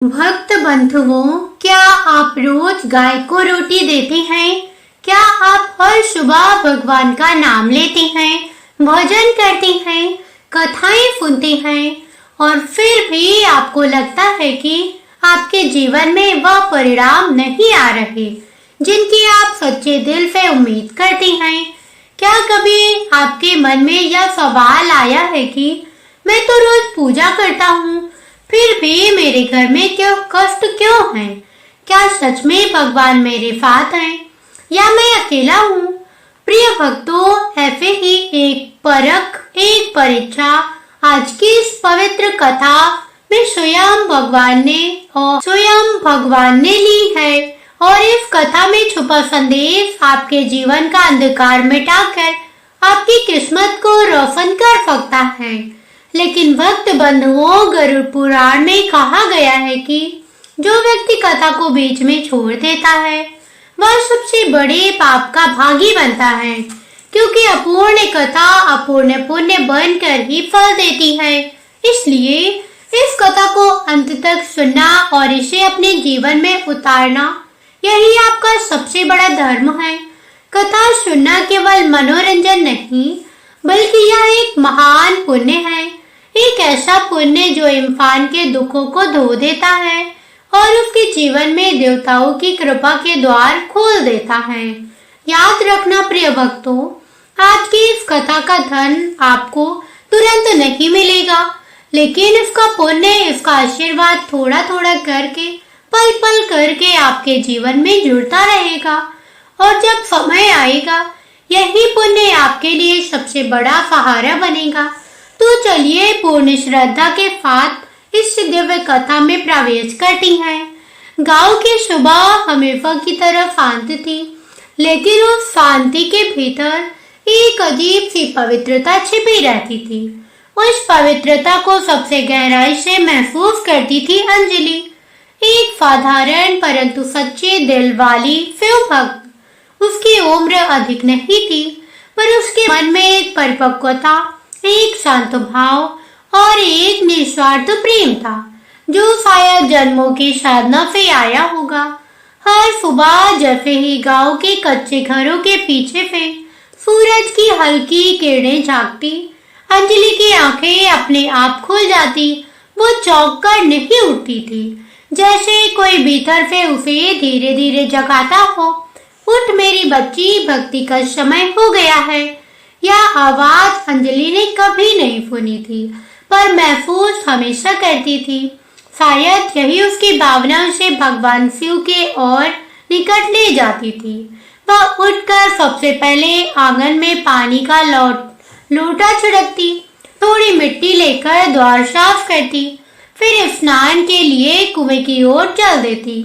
भक्त बंधुओं, क्या आप रोज गाय को रोटी देते हैं? क्या आप हर सुबह भगवान का नाम लेते हैं, भजन करते हैं, कथाएं सुनते हैं और फिर भी आपको लगता है कि आपके जीवन में वह परिणाम नहीं आ रहे जिनकी आप सच्चे दिल से उम्मीद करते हैं? क्या कभी आपके मन में यह सवाल आया है कि मैं तो रोज पूजा करता हूँ, फिर भी मेरे घर में क्यों कष्ट क्यों है? क्या सच में भगवान मेरे साथ हैं या मैं अकेला हूँ? प्रिय भक्तों, ऐसे ही एक परीक्षा आज की इस पवित्र कथा में स्वयं भगवान ने ली है और इस कथा में छुपा संदेश आपके जीवन का अंधकार मिटाकर आपकी किस्मत को रोशन कर सकता है। लेकिन भक्त बंधुओं, गरुड़ पुराण में कहा गया है कि जो व्यक्ति कथा को बीच में छोड़ देता है वह सबसे बड़े पाप का भागी बनता है, क्योंकि अपूर्ण कथा अपूर्ण पुण्य बनकर ही फल देती है। इसलिए इस कथा को अंत तक सुनना और इसे अपने जीवन में उतारना, यही आपका सबसे बड़ा धर्म है। कथा सुनना केवल मनोरंजन नहीं, बल्कि यह एक महान पुण्य है, एक ऐसा पुण्य जो इंसान के दुखों को धो देता है और उसके जीवन में देवताओं की कृपा के द्वार खोल देता है। याद रखना प्रिय भक्तों, आज की इस कथा का धन आपको तुरंत नहीं मिलेगा, लेकिन इसका पुण्य, इसका आशीर्वाद थोड़ा थोड़ा करके, पल पल करके आपके जीवन में जुड़ता रहेगा और जब समय आएगा यही पुण्य आपके लिए सबसे बड़ा सहारा बनेगा। तो चलिए पूर्ण श्रद्धा के साथ इस दिव्य कथा में प्रवेश करती हैं। गांव की सुबह हमेशा की तरह शांत थी, लेकिन उस शांति के भीतर एक अजीब सी पवित्रता छिपी रहती थी। उस पवित्रता को सबसे गहराई से महसूस करती थी अंजलि, एक साधारण परंतु सच्चे दिल वाली शिव भक्त। उसकी उम्र अधिक नहीं थी, पर उसके मन में एक परिपक्वता, एक शांत भाव और एक निस्वार्थ प्रेम था, जो शायद जन्मों की साधना से आया होगा। हर सुबह जैसे ही गांव के कच्चे घरों के पीछे से सूरज की हल्की किरणें झांकती, अंजलि की आंखें अपने आप खुल जाती। वो चौंक कर नहीं उठती थी, जैसे कोई भीतर से उसे धीरे धीरे जगाता हो। उठ मेरी बच्ची, भक्ति का समय हो गया है। यह आवाज अंजलि ने कभी नहीं सुनी थी, पर महसूस हमेशा करती थी। शायद यही उसकी भावना उसे भगवान शिव के ओर निकट ले जाती थी। वह उठकर सबसे पहले आंगन में पानी का लोटा छिड़कती, थोड़ी मिट्टी लेकर द्वार साफ करती, फिर स्नान के लिए कुएं की ओर चल देती।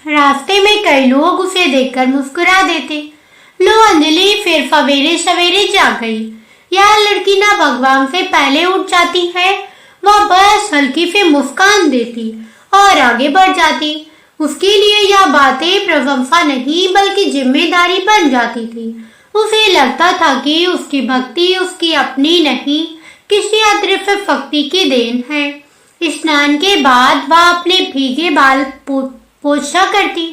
रास्ते में कई लोग उसे देखकर मुस्कुरा देते। लो अंजलि फिर सवेरे सवेरे जाग गई। यह लड़की ना भगवान से पहले उठ जाती है, वह बस हल्की से मुस्कान देती और आगे बढ़ जाती। उसके लिए यह बातें प्रशंसा नहीं बल्कि जिम्मेदारी बन जाती थी। उसे लगता था कि उसकी भक्ति उसकी अपनी नहीं, किसी अदृश्य शक्ति की देन है। स्नान के बाद वह अपने भीगे बाल पोछा करती,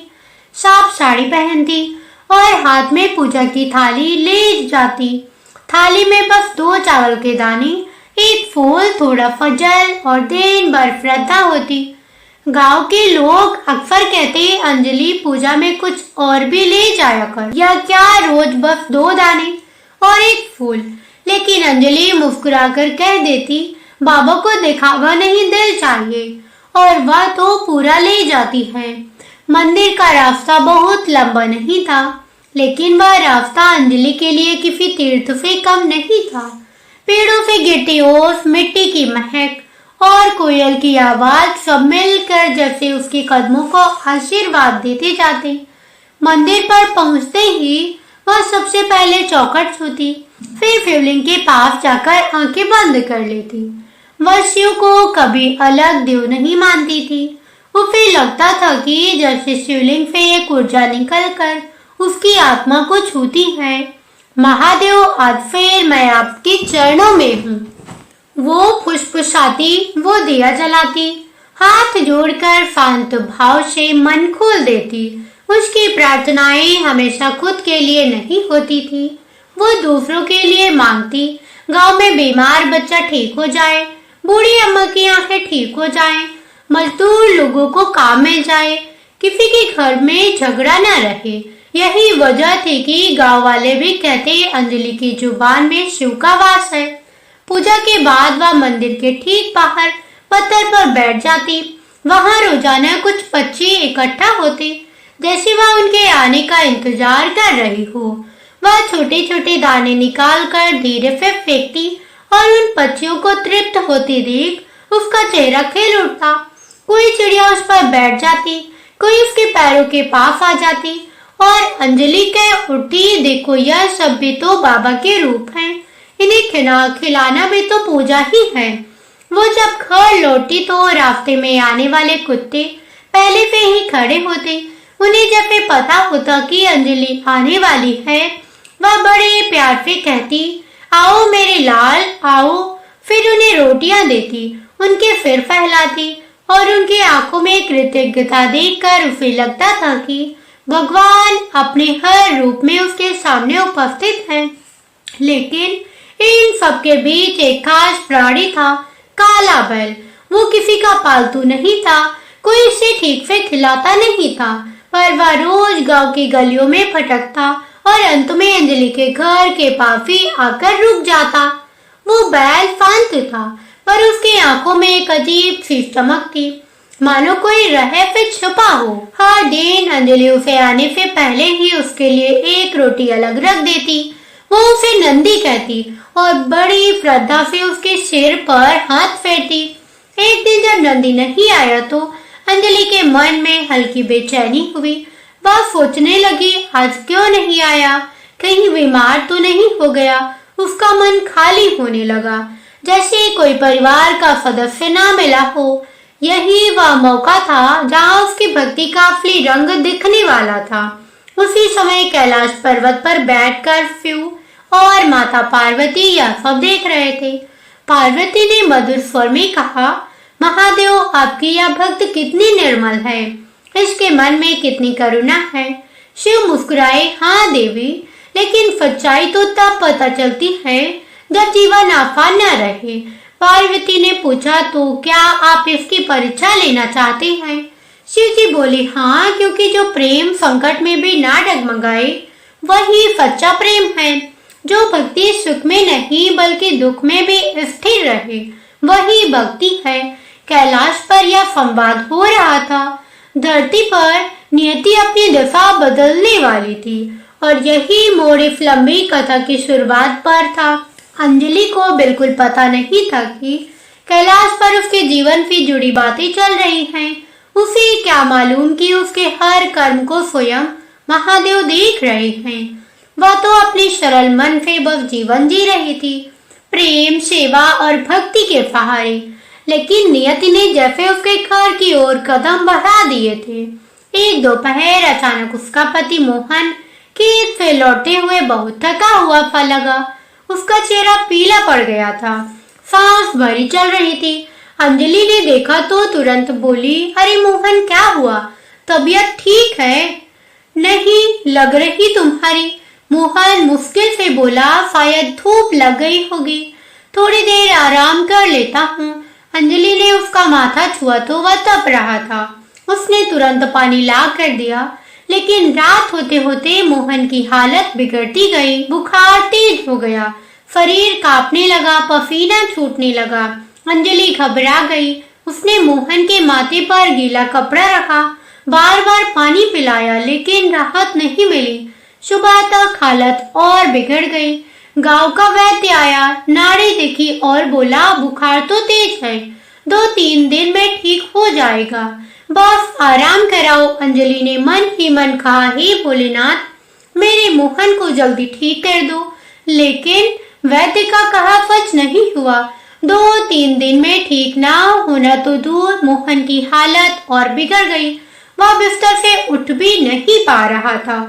साफ साड़ी पहनती और हाथ में पूजा की थाली ले जाती। थाली में बस 2 चावल के दाने, एक फूल, थोड़ा फजल और दिन भर श्रद्धा होती। गांव के लोग अक्सर कहते, अंजलि पूजा में कुछ और भी ले जाया कर, या क्या रोज बस 2 दाने और एक फूल। लेकिन अंजलि मुस्कुराकर कह देती, बाबा को दिखावा नहीं, दिल चाहिए, और वह तो पूरा ले जाती है। मंदिर का रास्ता बहुत लंबा नहीं था, लेकिन वह रास्ता अंजलि के लिए किसी तीर्थ से कम नहीं था। पेड़ों से गिरती ओस, मिट्टी की महक और कोयल की आवाज सब मिलकर जैसे उसके कदमों को आशीर्वाद देते जाते। मंदिर पर पहुंचते ही वह सबसे पहले चौखट छूती, फिर शिवलिंग के पास जाकर आंखें बंद कर लेती। वह शिव को कभी अलग देव नहीं मानती थी। उसे लगता था कि जैसे शिवलिंग से एक ऊर्जा निकलकर उसकी आत्मा को छूती है। महादेव, आज फिर मैं आपके चरणों में हूँ। वो फुसफुसाती, वो दिया जलाती, हाथ जोड़कर शांत भाव से मन खोल देती। उसकी प्रार्थनाएं हमेशा खुद के लिए नहीं होती थी, वो दूसरों के लिए मांगती। गांव में बीमार बच्चा ठीक हो जाए, बूढ़ी अम्मा की आंखें ठीक हो जाएं, मजदूर लोगों को काम मिल जाए, किसी के घर में झगड़ा न रहे। यही वजह थी कि गांव वाले भी कहते अंजलि की जुबान में शिव का वास है। पूजा के बाद वह मंदिर के ठीक बाहर पत्थर पर बैठ जाती। वहां रोजाना कुछ बच्चे इकट्ठा होते, जैसे वह उनके आने का इंतजार कर रही हो। वह छोटे छोटे दाने निकाल कर धीरे से फेंकती और उन पक्षियों को तृप्त होते देख उसका चेहरा खिल उठता। कोई चिड़िया उस पर बैठ जाती, कोई उसके पैरों के पास आ जाती और अंजलि कह उठी, देखो यह सब भी तो बाबा के रूप हैं, इन्हें खिलाना भी तो पूजा ही है। वो जब घर लौटी तो रास्ते में आने वाले कुत्ते पहले से ही खड़े होते। उन्हें जब पता होता कि अंजलि आने वाली है, वह बड़े प्यार से कहती, आओ मेरे लाल आओ। फिर उन्हें रोटियां देती, उनके सिर फैलाती और उनकी आंखों में कृतज्ञता देखकर उसे लगता था कि भगवान अपने हर रूप में उसके सामने उपस्थित है। लेकिन इन सबके बीच एक खास प्राणी था, काला बैल। वो किसी का पालतू नहीं था, कोई इसे ठीक से खिलाता नहीं था, पर वह रोज गांव की गलियों में भटकता और अंत में अंजलि के घर के पास ही आकर रुक जाता। वो बैल शांत था, पर उसकी आंखों में एक अजीब सी चमक थी, मानो कोई रहे से छुपा हो। हर दिन अंजलि उसे आने से पहले ही उसके लिए एक रोटी अलग रख देती। वो उसे नंदी कहती और बड़ी श्रद्धा से उसके सिर पर हाथ फेरती। एक दिन जब नंदी नहीं आया तो अंजलि के मन में हल्की बेचैनी हुई। वह सोचने लगी, आज क्यों नहीं आया, कहीं बीमार तो नहीं हो गया। उसका मन खाली होने लगा, जैसे कोई परिवार का सदस्य ना मिला हो। यही वह मौका था जहाँ उसकी भक्ति का असली रंग दिखने वाला था। उसी समय कैलाश पर्वत पर बैठकर शिव और माता पार्वती यह सब देख रहे थे। पार्वती ने मधुर स्वर में कहा, महादेव आपकी यह भक्त कितनी निर्मल है, इसके मन में कितनी करुणा है। शिव मुस्कुराए, हाँ देवी, लेकिन सच्चाई तो तब पता चलती है जब जीवन आसान न रहे। पार्वती ने पूछा, तो क्या आप इसकी परीक्षा लेना चाहते हैं? शिव जी बोले, हाँ, क्योंकि जो प्रेम संकट में भी ना डगमगाए वही सच्चा प्रेम है। जो भक्ति सुख में नहीं बल्कि दुख में भी स्थिर रहे वही भक्ति है। कैलाश पर यह संवाद हो रहा था। धरती पर नियति अपनी दशा बदलने वाली थी और यही मोड़ इस लंबी कथा की शुरुआत पर था। अंजलि को बिल्कुल पता नहीं था कि कैलाश पर उसके जीवन से जुड़ी बातें चल रही हैं। उसे क्या मालूम कि उसके हर कर्म को स्वयं महादेव देख रहे हैं। वह तो अपने सरल मन से बस जीवन जी रही थी, प्रेम, सेवा और भक्ति के सहारे। लेकिन नियति ने जैसे उसके घर की ओर कदम बढ़ा दिए थे। एक दोपहर अचानक उसका पति मोहन खेत से लौटते हुए बहुत थका हुआ सा लगा। उसका चेहरा पीला पड़ गया था, सांस भरी चल रही थी। अंजलि ने देखा तो तुरंत बोली, अरे मोहन, क्या हुआ, तबीयत ठीक है? नहीं लग रही तुम्हारी। मोहन मुश्किल से बोला, शायद धूप लग गई होगी, थोड़ी देर आराम कर लेता हूँ। अंजलि ने उसका माथा छुआ तो वह तप रहा था। उसने तुरंत पानी ला कर दिया, लेकिन रात होते होते मोहन की हालत बिगड़ती गई। बुखार तेज हो गया, शरीर कांपने लगा, पसीना छूटने लगा। अंजलि घबरा गई। उसने मोहन के माथे पर गीला कपड़ा रखा, बार बार पानी पिलाया, लेकिन राहत नहीं मिली। सुबह तक हालत और बिगड़ गई। गांव का वैद्य आया, नाड़ी देखी और बोला, बुखार तो तेज है, 2-3 दिन में ठीक हो जाएगा, बस आराम कराओ। अंजलि ने मन ही मन कहा, हे भोलेनाथ, मेरे मोहन को जल्दी ठीक कर दो। लेकिन वैद्य का कहा सच नहीं हुआ। 2-3 दिन में ठीक ना होना तो दूर, मोहन की हालत और बिगड़ गई। वह बिस्तर से उठ भी नहीं पा रहा था।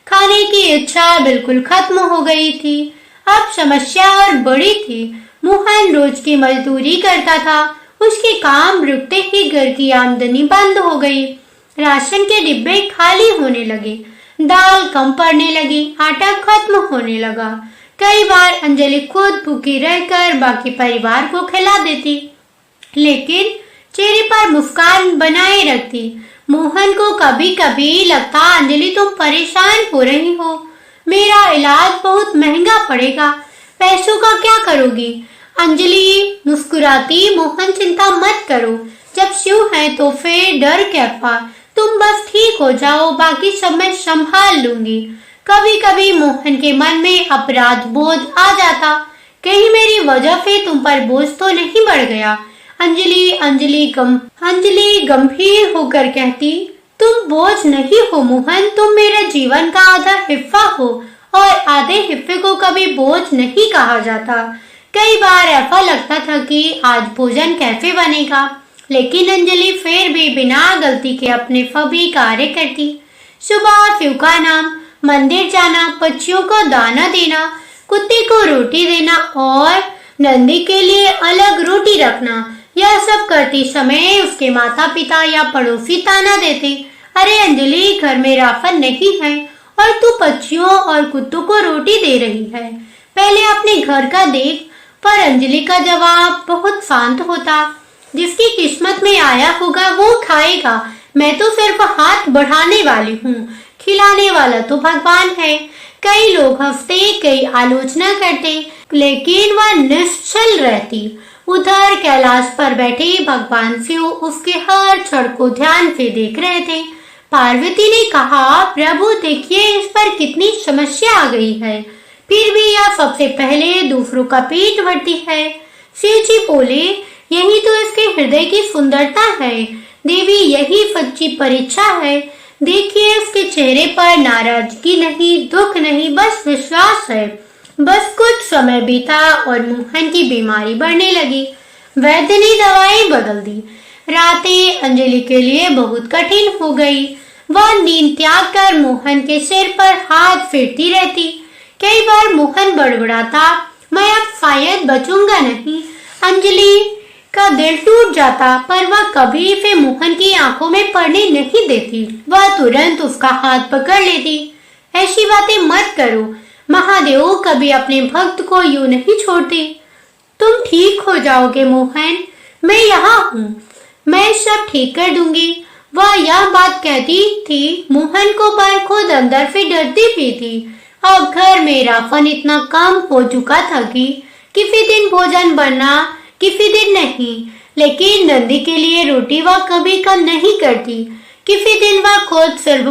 खाने की इच्छा बिल्कुल खत्म हो गई थी। अब समस्या और बड़ी थी। मोहन रोज की मजदूरी करता था, उसके काम रुकते ही घर की आमदनी बंद हो गई। राशन के डिब्बे खाली होने लगे, दाल कम पड़ने लगी, आटा खत्म होने लगा। कई बार अंजलि खुद भूखी रहकर बाकी परिवार को खिला देती, लेकिन चेहरे पर मुस्कान बनाए रखती। मोहन को कभी कभी लगता, अंजलि तुम परेशान हो रही हो, मेरा इलाज बहुत महंगा पड़ेगा, पैसों का क्या करोगी? अंजलि मुस्कुराती, मोहन चिंता मत करो, जब शिव है तो फिर डर क्या, तुम बस ठीक हो जाओ, बाकी सब मैं संभाल लूंगी। कभी कभी मोहन के मन में अपराध बोध आ जाता, कहीं मेरी वजह से तुम पर बोझ तो नहीं बढ़ गया। अंजलि गंभीर होकर कहती, तुम बोझ नहीं हो मोहन, तुम मेरे जीवन का आधा हिस्सा हो और आधे हिस्से को कभी बोझ नहीं कहा जाता। कई बार ऐसा लगता था कि आज भोजन कैसे बनेगा, लेकिन अंजलि फिर भी बिना गलती के अपने सभी कार्य करती। सुबह शिव का नाम, मंदिर जाना, पक्षियों को दाना देना, कुत्ते को रोटी देना और नंदी के लिए अलग रोटी रखना, यह सब करते समय उसके माता पिता या पड़ोसी ताना देते, अरे अंजलि घर में राशन नहीं है और तू पक्षियों और कुत्तों को रोटी दे रही है, पहले अपने घर का देख। पर अंजलि का जवाब बहुत शांत होता, जिसकी किस्मत में आया होगा वो खाएगा, मैं तो सिर्फ हाथ बढ़ाने वाली हूँ, खिलाने वाला तो भगवान है। कई लोग हंसते, कई आलोचना करते, लेकिन वह निश्चल रहती। उधर कैलाश पर बैठे भगवान शिव उसके हर क्षण को ध्यान से देख रहे थे। पार्वती ने कहा, प्रभु देखिए इस पर कितनी समस्या आ गई है, फिर भी यह सबसे पहले दूसरों का पेट भरती है। शिव जी बोले, यही तो इसके हृदय की सुंदरता है देवी, यही सच्ची परीक्षा है। देखिए इसके चेहरे पर नाराजगी नहीं, दुख नहीं, बस विश्वास है। बस कुछ समय बीता और मोहन की बीमारी बढ़ने लगी। वैद्य ने दवाई बदल दी। रातें अंजलि के लिए बहुत कठिन हो गई। वह नींद त्याग कर मोहन के सिर पर हाथ फेरती रहती। कई बार मोहन बड़बड़ाता, मैं अब शायद बचूंगा नहीं। अंजलि का दिल टूट जाता, पर वह कभी इसे मोहन की आंखों में पड़ने नहीं देती। वह तुरंत उसका हाथ पकड़ लेती। ऐसी बातें मत करो, महादेव कभी अपने भक्त को यूं नहीं छोड़ते। तुम ठीक हो जाओगे मोहन, मैं यहाँ हूँ, मैं सब ठीक कर दूंगी। वह यह बात कहती थी, मोहन को पर खुद अंदर से डरती भी थी। अब घर में राशन इतना कम हो चुका था कि किसी दिन भोजन बनना, किसी दिन नहीं, लेकिन नंदी के लिए रोटी वह कभी कम नहीं करती। किसी दिन वह खुद सिर्फ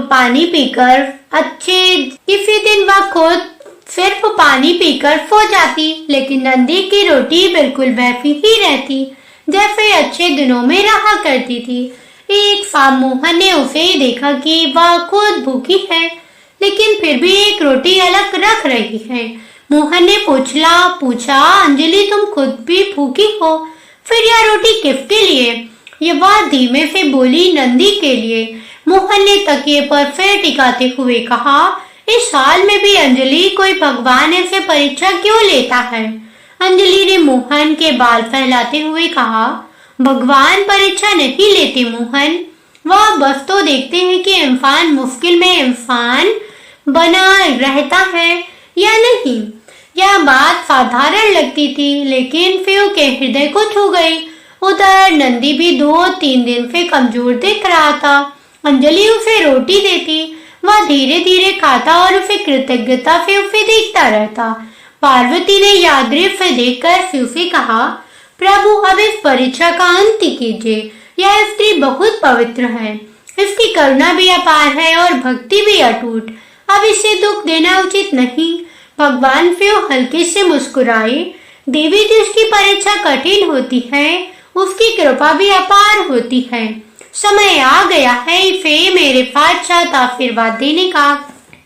पानी पीकर सो जाती, लेकिन नंदी की रोटी बिल्कुल वैसी ही रहती जैसे अच्छे दिनों में रहा करती थी। एक शाम मोहन ने उसे देखा कि वह खुद भूखी है, लेकिन फिर भी एक रोटी अलग रख रही है। मोहन ने पूछा, अंजलि तुम खुद भी भूखी हो, फिर यह रोटी किसके लिए? ये बात धीमे से बोली, नंदी के लिए। मोहन ने तकिए पर सिर टिकाते हुए कहा, इस साल में भी अंजलि कोई भगवान ऐसे परीक्षा क्यों लेता है? अंजलि ने मोहन के बाल फैलाते हुए कहा, भगवान परीक्षा नहीं लेते मोहन, वह बस तो देखते हैं कि इंसान मुश्किल में इंसान बना रहता है या नहीं। यह बात साधारण लगती थी, लेकिन शिव के हृदय को छू गई। उधर नंदी भी 2-3 दिन से कमजोर दिख रहा था। अंजलि उसे रोटी देती, वह धीरे धीरे खाता और उसे कृतज्ञता से उसे देखता रहता। पार्वती ने यादृप से देखकर शिव से कहा, प्रभु अब इस परीक्षा का अंत कीजिए, यह स्त्री बहुत पवित्र है, इसकी करुणा भी अपार है और भक्ति भी अटूट, अब इसे दुख देना उचित नहीं। भगवान शिव हल्के से मुस्कुराए, देवी जिसकी परीक्षा कठिन होती है उसकी कृपा भी अपार होती है। समय आ गया है इसे मेरे साथ आशीर्वाद देने का।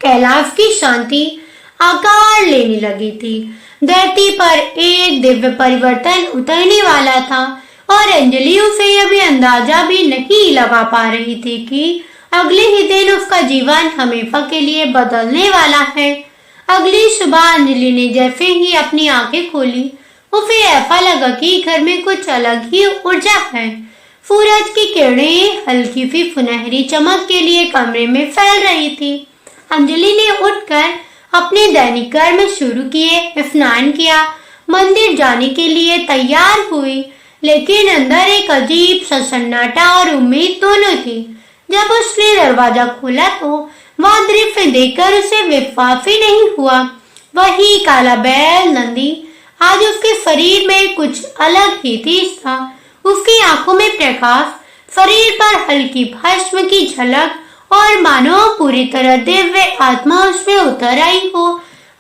कैलाश की शांति आकार लेने लगी थी। धरती पर एक दिव्य परिवर्तन उतरने वाला था और अंजलि उसे अभी अंदाजा भी नहीं लगा पा रही थी कि अगले ही दिन उसका जीवन हमेशा के लिए बदलने वाला है। अगली सुबह अंजलि ने जैसे ही अपनी आंखें खोली, उसे ऐसा लगा कि घर में कुछ अलग ही ऊर्जा है। सूरज की किरणें हल्की सी सुनहरी चमक के लिए कमरे में फैल रही थी। अंजलि ने उठकर अपने दैनिक कर्म शुरू किए, स्नान किया, मंदिर जाने के लिए तैयार हुई, लेकिन अंदर एक अजीब सा सन्नाटा और उम्मीद दोनों थी। जब उसने दरवाजा खोला तो वह दृश्य देखकर उसे विश्वास ही नहीं हुआ। वही काला बैल नंदी आज उसके शरीर में कुछ अलग ही तेज था। उसकी आंखों में प्रकाश, शरीर पर हल्की भस्म की झलक और मानो पूरी तरह दिव्य आत्मा उसमें उतर आई हो।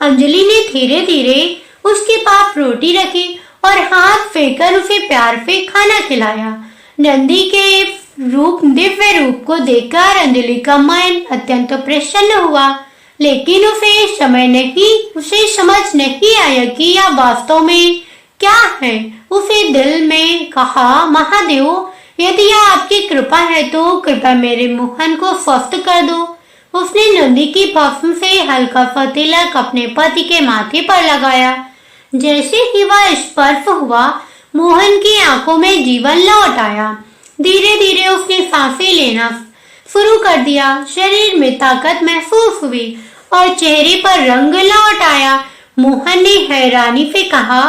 अंजलि ने धीरे धीरे उसके पास रोटी रखी और हाथ फेंककर उसे प्यार से खाना खिलाया। नंदी के दिव्य रूप को देखकर अंजलि का मन अत्यंत प्रसन्न हुआ, लेकिन उसे समझ नहीं आया कि यह वास्तव में क्या है। उसे दिल में कहा, महादेव, यदि यह आपकी कृपा है तो कृपया मेरे मोहन को स्वस्थ कर दो। उसने नंदी की भस्म से हल्का सा तिलक अपने पति के माथे पर लगाया। जैसे ही वह स्पर्श हुआ, मोहन की आंखों में जीवन लौट आया। धीरे धीरे उसने सांसें लेना शुरू कर दिया। शरीर में ताकत महसूस हुई और चेहरे पर रंग लौट आया। मोहन ने हैरानी से कहा,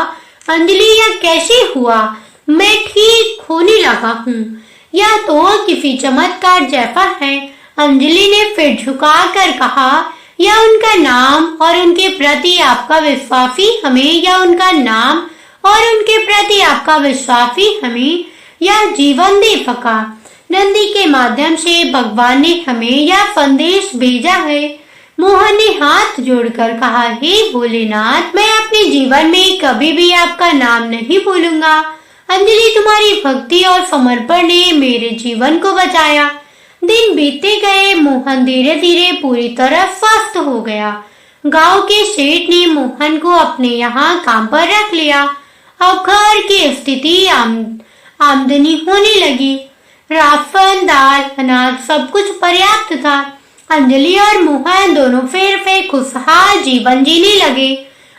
अंजलि, यह कैसे हुआ? मैं ठीक होने लगा हूँ। यह तो किसी चमत्कार जैसा है। अंजलि ने फिर झुकाकर कहा, यह उनका नाम और उनके प्रति आपका विश्वास ही हमें यह जीवन दे सका। नंदी के माध्यम से भगवान ने हमें यह संदेश भेजा है। मोहन ने हाथ जोड़कर कहा, हे भोलेनाथ, मैं अपने जीवन में कभी भी आपका नाम नहीं भूलूंगा। अंजलि, तुम्हारी भक्ति और समर्पण ने मेरे जीवन को बचाया। दिन बीतते गए। मोहन धीरे धीरे पूरी तरह स्वस्थ हो गया। गांव के सेठ ने मोहन को अपने यहाँ काम पर रख लिया। अब घर की स्थिति आमदनी होने लगी। राशन, दाल, अनाज सब कुछ पर्याप्त था। अंजलि और मोहन दोनों फिर खुशहाल जीवन जीने लगे।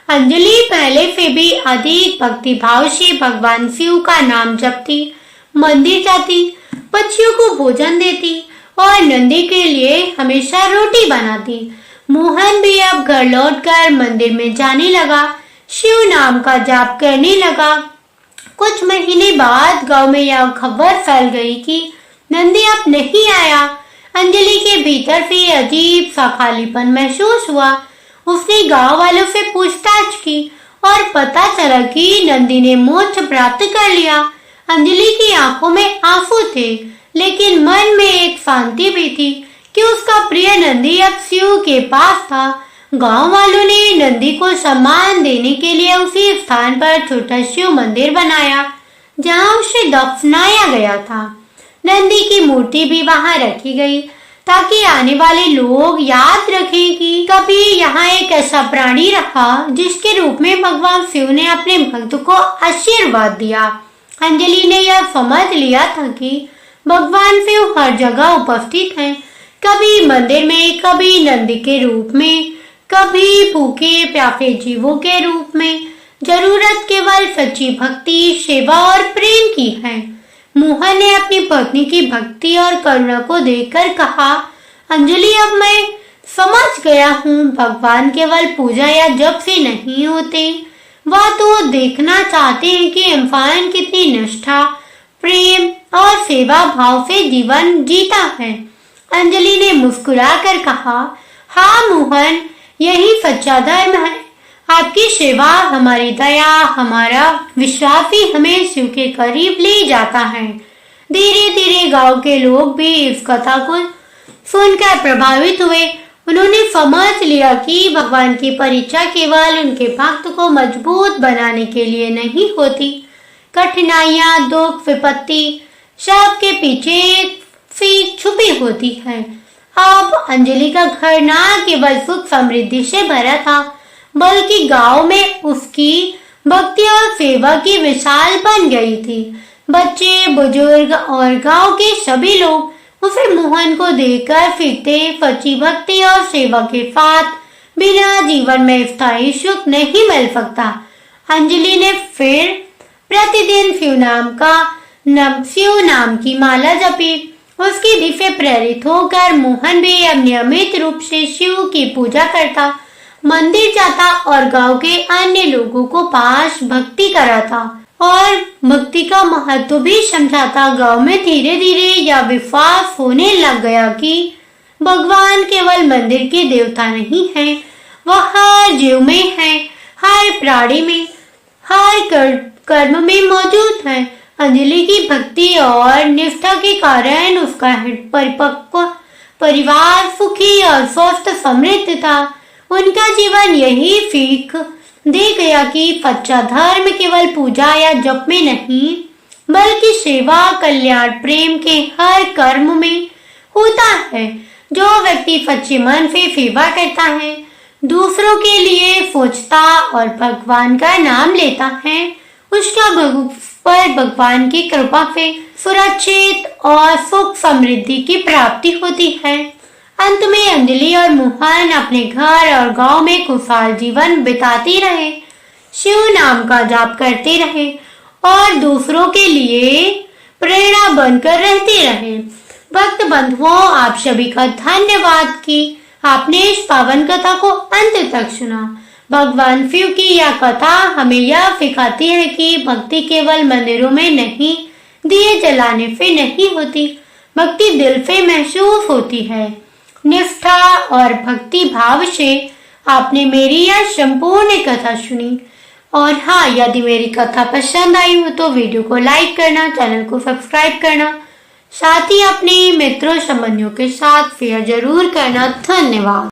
अंजलि पहले से भी अधिक भक्ति भाव से भगवान शिव का नाम जपती, मंदिर जाती, पक्षियों को भोजन देती और नंदी के लिए हमेशा रोटी बनाती। मोहन भी अब घर लौटकर मंदिर में जाने लगा, शिव नाम का जाप करने लगा। कुछ महीने बाद गांव में यह खबर फैल गई कि नंदी अब नहीं आया। अंजलि के भीतर से अजीब सा खालीपन महसूस हुआ। उसने गांव वालों से पूछताछ की और पता चला कि नंदी ने मोक्ष प्राप्त कर लिया। अंजलि की आंखों में आंसू थे, लेकिन मन में एक शांति भी थी कि उसका प्रिय नंदी अब शिव के पास था। गांव वालों ने नंदी को सम्मान देने के लिए उसी स्थान पर छोटा शिव मंदिर बनाया जहां उसे दफनाया गया था। नंदी की मूर्ति भी वहां रखी गई ताकि आने वाले लोग याद रखें कि कभी यहाँ एक ऐसा प्राणी रहा जिसके रूप में भगवान शिव ने अपने भक्त को आशीर्वाद दिया। अंजलि ने यह समझ लिया था कि भगवान शिव हर जगह उपस्थित हैं, कभी मंदिर में, कभी नंदी के रूप में, कभी भूखे प्यासे जीवों के रूप में। जरूरत केवल सच्ची भक्ति, सेवा और प्रेम की है। मोहन ने अपनी पत्नी की भक्ति और करुणा को देखकर कहा, अंजलि, अब मैं समझ गया हूँ, भगवान केवल पूजा या जप से नहीं होते, वह तो देखना चाहते हैं कि इंसान कितनी निष्ठा, प्रेम और सेवा भाव से जीवन जीता है। अंजलि ने मुस्कुराकर कहा, हाँ मोहन, यही सच्चा धर्म है। आपकी सेवा, हमारी दया, हमारा विश्वास ही हमें शिव के करीब ले जाता है। धीरे धीरे गांव के लोग भी इस कथा को सुनकर प्रभावित हुए। उन्होंने समझ लिया कि भगवान की परीक्षा केवल उनके भक्त को मजबूत बनाने के लिए नहीं होती। कठिनाइयां, दुख, विपत्ति सब के पीछे एक सीख छुपी होती है। अब अंजलि का घर न केवल सुख समृद्धि से भरा था, बल्कि गांव में उसकी भक्ति और सेवा की मिसाल बन गई थी। बच्चे, बुजुर्ग और गांव के सभी लोग उसे मोहन को देखकर सीखते, सच्ची भक्ति और सेवा के साथ बिना जीवन में स्थायी सुख नहीं मिल सकता। अंजलि ने फिर प्रतिदिन शिव नाम की माला जपी। उसकी दिव्य प्रेरित होकर मोहन भी अब नियमित रूप से शिव की पूजा करता, मंदिर जाता और गांव के अन्य लोगों को पास भक्ति कराता और भक्ति का महत्व भी समझाता। गांव में धीरे धीरे यह विश्वास होने लग गया कि भगवान केवल मंदिर के देवता नहीं है, वह हर जीव में है, हर प्राणी में, हर कर्म में मौजूद है। अंजलि की भक्ति और निष्ठा के कारण उसका परिपक्व परिवार सुखी और स्वस्थ समृद्ध था। उनका जीवन यही सीख दे गया कि सच्चा धर्म केवल पूजा या जप में नहीं, बल्कि सेवा, कल्याण, प्रेम के हर कर्म में होता है। जो व्यक्ति सच्चे मन से सेवा करता है, दूसरों के लिए सोचता और भगवान का नाम लेता है, उसका भगवान की कृपा से सुरक्षित और सुख समृद्धि की प्राप्ति होती है। अंत में अंजलि और मोहन अपने घर और गांव में खुशहाल जीवन बिताते रहे, शिव नाम का जाप करते रहे और दूसरों के लिए प्रेरणा बनकर रहते रहे। भक्त बंधुओं, आप सभी का धन्यवाद कि आपने इस पावन कथा को अंत तक सुना। भगवान शिव की यह कथा हमें यह सिखाती है कि भक्ति केवल मंदिरों में नहीं, दिए जलाने से नहीं होती, भक्ति दिल से महसूस होती है। निष्ठा और भक्ति भाव से आपने मेरी यह संपूर्ण कथा सुनी। और हाँ, यदि मेरी कथा पसंद आई हो तो वीडियो को लाइक करना, चैनल को सब्सक्राइब करना, साथ ही अपने मित्रों संबंधियों के साथ शेयर जरूर करना। धन्यवाद।